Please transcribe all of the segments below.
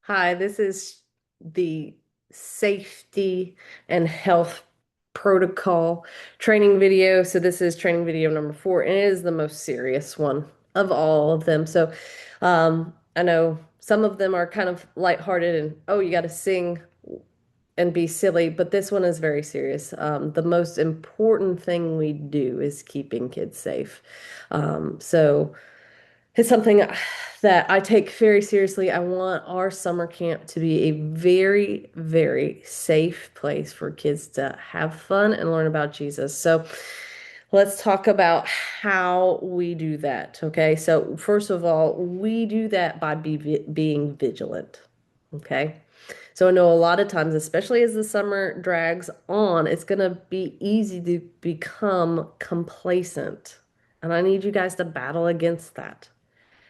Hi, this is the safety and health protocol training video. So this is training video number 4, and it is the most serious one of all of them. So I know some of them are kind of lighthearted and oh, you got to sing and be silly, but this one is very serious. The most important thing we do is keeping kids safe. So it's something that I take very seriously. I want our summer camp to be a very, very safe place for kids to have fun and learn about Jesus. So let's talk about how we do that. Okay. So, first of all, we do that by being vigilant. Okay. So I know a lot of times, especially as the summer drags on, it's going to be easy to become complacent. And I need you guys to battle against that.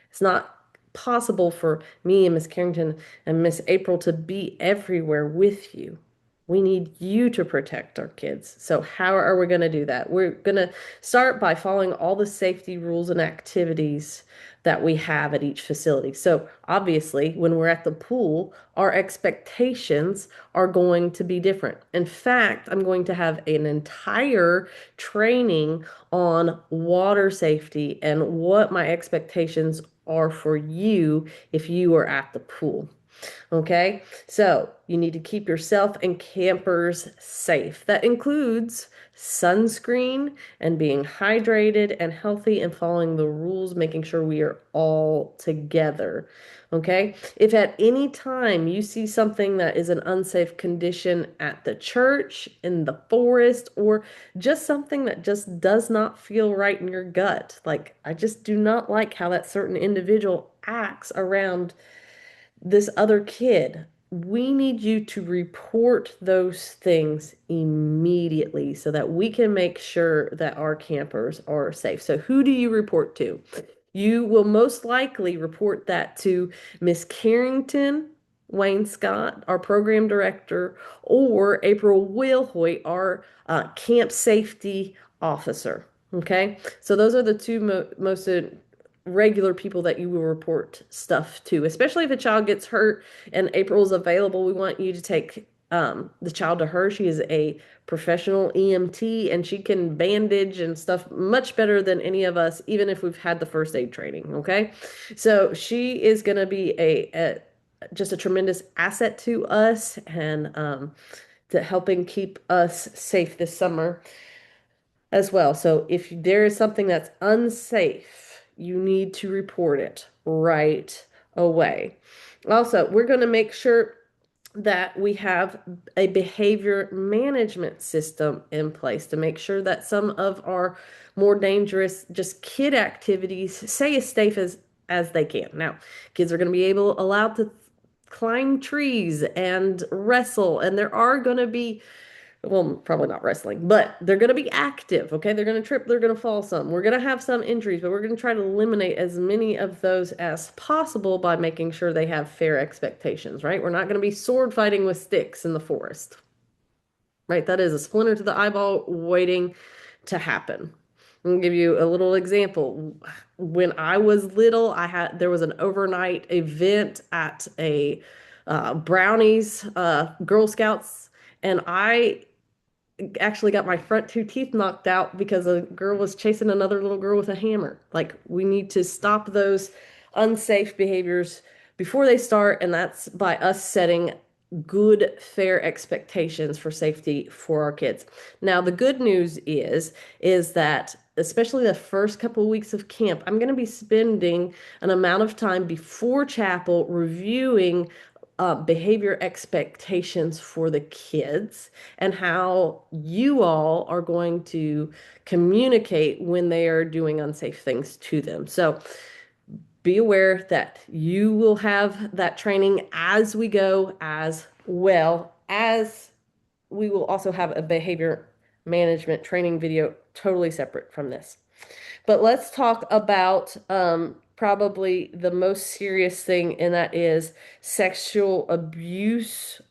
It's not possible for me and Miss Carrington and Miss April to be everywhere with you. We need you to protect our kids. So, how are we going to do that? We're going to start by following all the safety rules and activities that we have at each facility. So, obviously, when we're at the pool, our expectations are going to be different. In fact, I'm going to have an entire training on water safety and what my expectations are for you if you are at the pool. Okay, so you need to keep yourself and campers safe. That includes sunscreen and being hydrated and healthy and following the rules, making sure we are all together. Okay, if at any time you see something that is an unsafe condition at the church, in the forest, or just something that just does not feel right in your gut, like I just do not like how that certain individual acts around this other kid, we need you to report those things immediately so that we can make sure that our campers are safe. So, who do you report to? You will most likely report that to Miss Carrington, Wayne Scott, our program director, or April Wilhoit, our camp safety officer. Okay, so those are the two most regular people that you will report stuff to, especially if a child gets hurt and April's available. We want you to take the child to her. She is a professional EMT and she can bandage and stuff much better than any of us, even if we've had the first aid training. Okay. So she is going to be a just a tremendous asset to us and to helping keep us safe this summer as well. So if there is something that's unsafe, you need to report it right away. Also, we're going to make sure that we have a behavior management system in place to make sure that some of our more dangerous just kid activities stay as safe as they can. Now, kids are going to be allowed to climb trees and wrestle, and there are going to be, well, probably not wrestling, but they're going to be active. Okay. They're going to trip, they're going to fall some. We're going to have some injuries, but we're going to try to eliminate as many of those as possible by making sure they have fair expectations, right? We're not going to be sword fighting with sticks in the forest, right? That is a splinter to the eyeball waiting to happen. I'm gonna give you a little example. When I was little, there was an overnight event at a Brownies Girl Scouts, and I actually got my front two teeth knocked out because a girl was chasing another little girl with a hammer. Like, we need to stop those unsafe behaviors before they start, and that's by us setting good, fair expectations for safety for our kids. Now, the good news is that especially the first couple of weeks of camp, I'm going to be spending an amount of time before chapel reviewing behavior expectations for the kids and how you all are going to communicate when they are doing unsafe things to them. So be aware that you will have that training as we go, as well as we will also have a behavior management training video totally separate from this. But let's talk about probably the most serious thing, and that is sexual abuse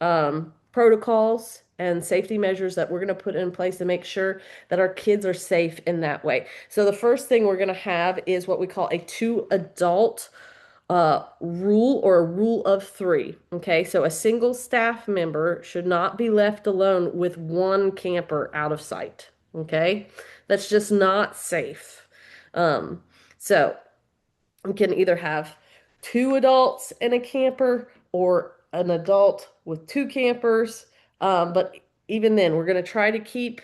protocols and safety measures that we're going to put in place to make sure that our kids are safe in that way. So the first thing we're going to have is what we call a two adult rule or a rule of three. Okay, so a single staff member should not be left alone with one camper out of sight. Okay, that's just not safe. Um, so we can either have two adults in a camper or an adult with two campers. But even then, we're going to try to keep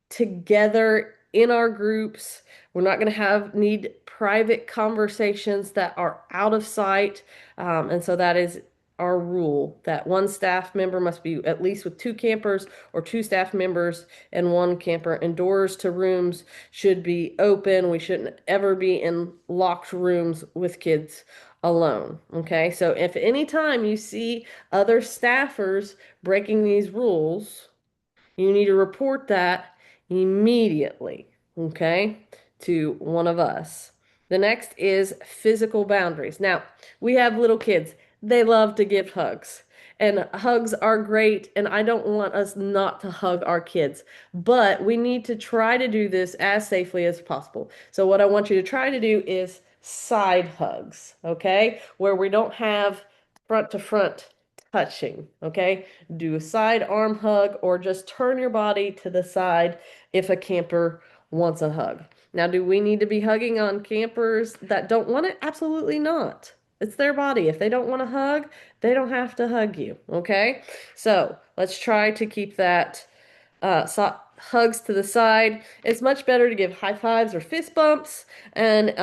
together in our groups. We're not going to need private conversations that are out of sight. And so that is our rule that one staff member must be at least with two campers or two staff members and one camper. And doors to rooms should be open. We shouldn't ever be in locked rooms with kids alone. Okay. So if any time you see other staffers breaking these rules, you need to report that immediately, okay, to one of us. The next is physical boundaries. Now, we have little kids. They love to give hugs. And hugs are great, and I don't want us not to hug our kids, but we need to try to do this as safely as possible. So, what I want you to try to do is side hugs, okay, where we don't have front to front touching, okay? Do a side arm hug or just turn your body to the side if a camper wants a hug. Now, do we need to be hugging on campers that don't want it? Absolutely not. It's their body. If they don't want to hug, they don't have to hug you, okay? So let's try to keep that hugs to the side. It's much better to give high fives or fist bumps. And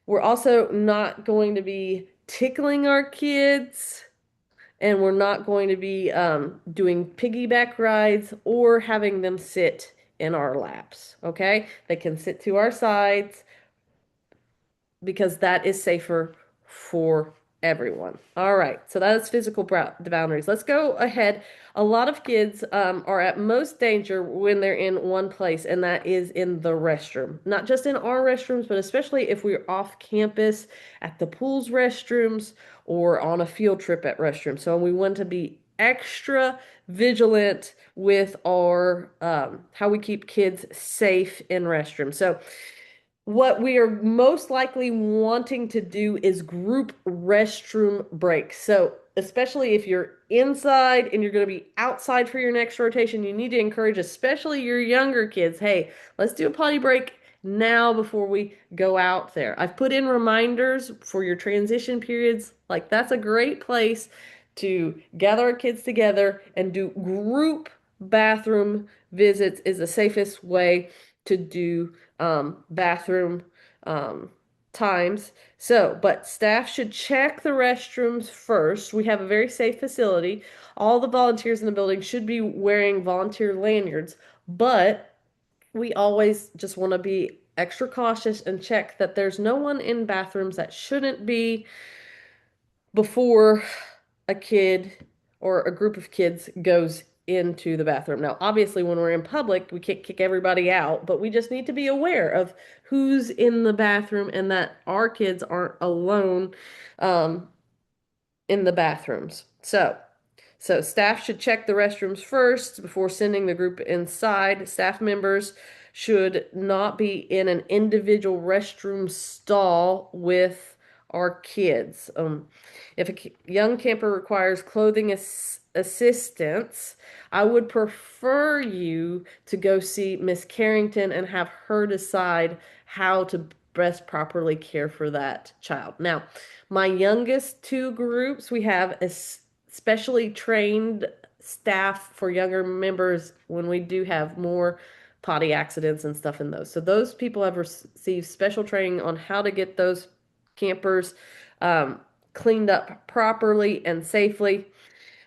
we're also not going to be tickling our kids, and we're not going to be doing piggyback rides or having them sit in our laps. Okay, they can sit to our sides because that is safer for everyone. All right, so that is physical boundaries. Let's go ahead. A lot of kids are at most danger when they're in one place, and that is in the restroom. Not just in our restrooms, but especially if we're off campus at the pool's restrooms or on a field trip at restrooms. So we want to be extra vigilant with our how we keep kids safe in restrooms. So what we are most likely wanting to do is group restroom breaks. So, especially if you're inside and you're going to be outside for your next rotation, you need to encourage, especially your younger kids, hey, let's do a potty break now before we go out there. I've put in reminders for your transition periods. Like, that's a great place to gather our kids together and do group bathroom visits, is the safest way to do bathroom um, times. So, but staff should check the restrooms first. We have a very safe facility. All the volunteers in the building should be wearing volunteer lanyards, but we always just want to be extra cautious and check that there's no one in bathrooms that shouldn't be before a kid or a group of kids goes into the bathroom. Now, obviously, when we're in public, we can't kick everybody out, but we just need to be aware of who's in the bathroom and that our kids aren't alone um, in the bathrooms. So staff should check the restrooms first before sending the group inside. Staff members should not be in an individual restroom stall with our kids. If a young camper requires clothing assistance, I would prefer you to go see Miss Carrington and have her decide how to best properly care for that child. Now, my youngest two groups, we have a specially trained staff for younger members when we do have more potty accidents and stuff in those. So those people have received special training on how to get those campers cleaned up properly and safely.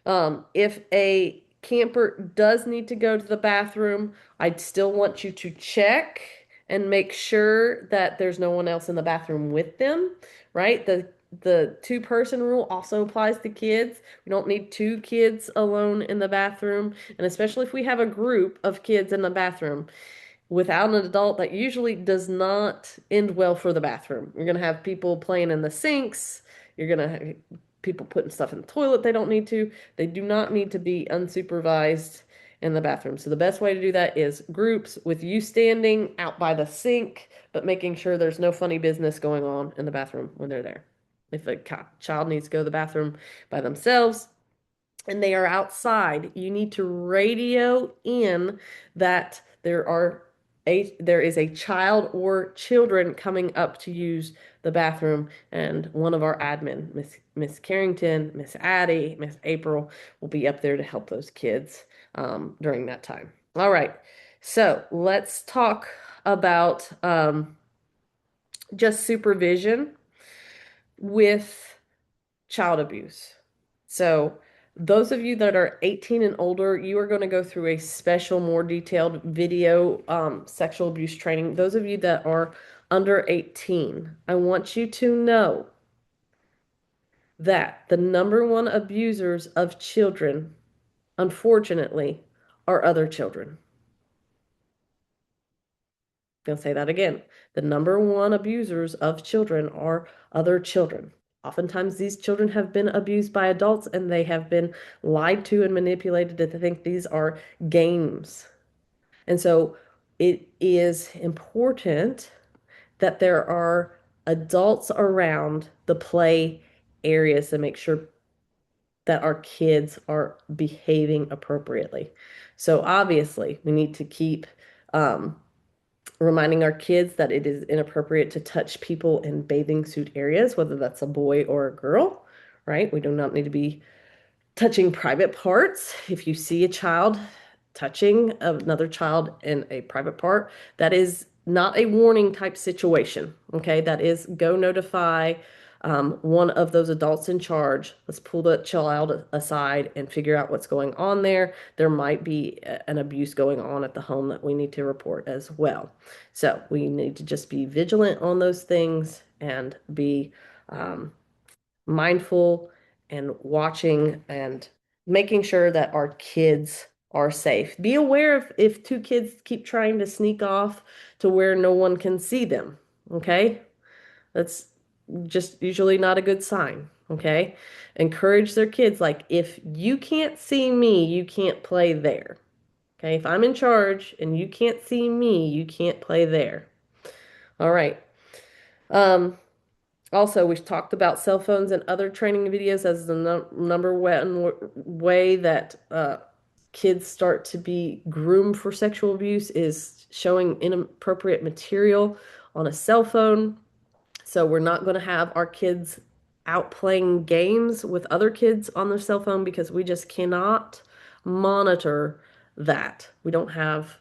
If a camper does need to go to the bathroom, I'd still want you to check and make sure that there's no one else in the bathroom with them, right? The two-person rule also applies to kids. We don't need two kids alone in the bathroom, and especially if we have a group of kids in the bathroom without an adult, that usually does not end well for the bathroom. You're going to have people playing in the sinks. You're going to have people putting stuff in the toilet they don't need to. They do not need to be unsupervised in the bathroom. So the best way to do that is groups with you standing out by the sink, but making sure there's no funny business going on in the bathroom when they're there. If a child needs to go to the bathroom by themselves and they are outside, you need to radio in that there is a child or children coming up to use the bathroom, and one of our admin, Miss Carrington, Miss Addie, Miss April, will be up there to help those kids during that time. All right, so let's talk about just supervision with child abuse. So, those of you that are 18 and older, you are going to go through a special, more detailed video sexual abuse training. Those of you that are under 18, I want you to know that the number one abusers of children, unfortunately, are other children. I'll say that again. The number one abusers of children are other children. Oftentimes, these children have been abused by adults and they have been lied to and manipulated to think these are games. And so, it is important that there are adults around the play areas to make sure that our kids are behaving appropriately. So, obviously, we need to keep reminding our kids that it is inappropriate to touch people in bathing suit areas, whether that's a boy or a girl, right? We do not need to be touching private parts. If you see a child touching another child in a private part, that is not a warning type situation. Okay, that is go notify one of those adults in charge. Let's pull the child aside and figure out what's going on there. There might be an abuse going on at the home that we need to report as well. So we need to just be vigilant on those things and be mindful and watching and making sure that our kids are safe. Be aware if two kids keep trying to sneak off to where no one can see them. Okay? That's just usually not a good sign. Okay? Encourage their kids, like, if you can't see me, you can't play there. Okay? If I'm in charge and you can't see me, you can't play there. All right. Um, Also, we've talked about cell phones and other training videos as the number one way that kids start to be groomed for sexual abuse is showing inappropriate material on a cell phone. So we're not going to have our kids out playing games with other kids on their cell phone because we just cannot monitor that. We don't have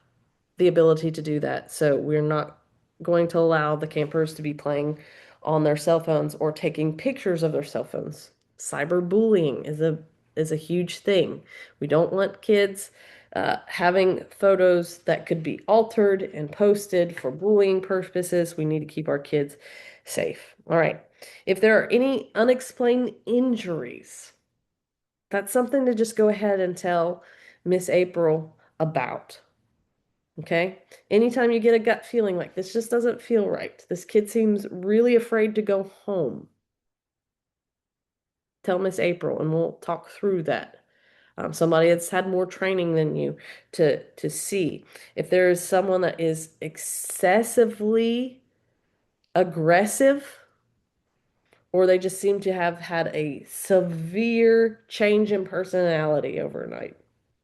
the ability to do that. So we're not going to allow the campers to be playing on their cell phones or taking pictures of their cell phones. Cyberbullying is a huge thing. We don't want kids having photos that could be altered and posted for bullying purposes. We need to keep our kids safe. All right. If there are any unexplained injuries, that's something to just go ahead and tell Miss April about. Okay. Anytime you get a gut feeling like this just doesn't feel right, this kid seems really afraid to go home, tell Miss April and we'll talk through that. Somebody that's had more training than you to see if there is someone that is excessively aggressive or they just seem to have had a severe change in personality overnight.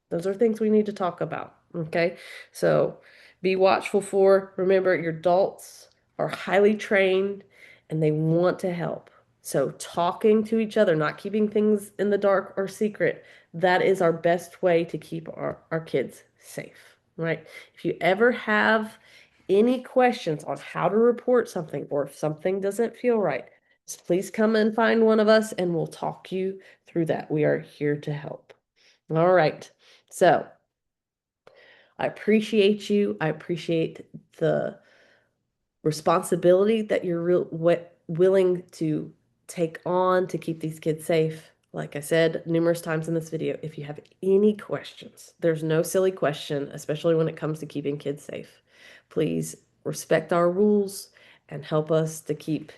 Those are things we need to talk about. Okay. So be watchful for. Remember, your adults are highly trained and they want to help. So talking to each other, not keeping things in the dark or secret, that is our best way to keep our kids safe. Right. If you ever have any questions on how to report something or if something doesn't feel right, please come and find one of us and we'll talk you through that. We are here to help. All right. So I appreciate you. I appreciate the responsibility that you're willing to take on to keep these kids safe. Like I said numerous times in this video, if you have any questions, there's no silly question, especially when it comes to keeping kids safe. Please respect our rules and help us to keep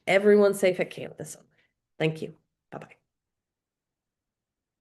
everyone safe at camp this summer. Thank you. Bye-bye.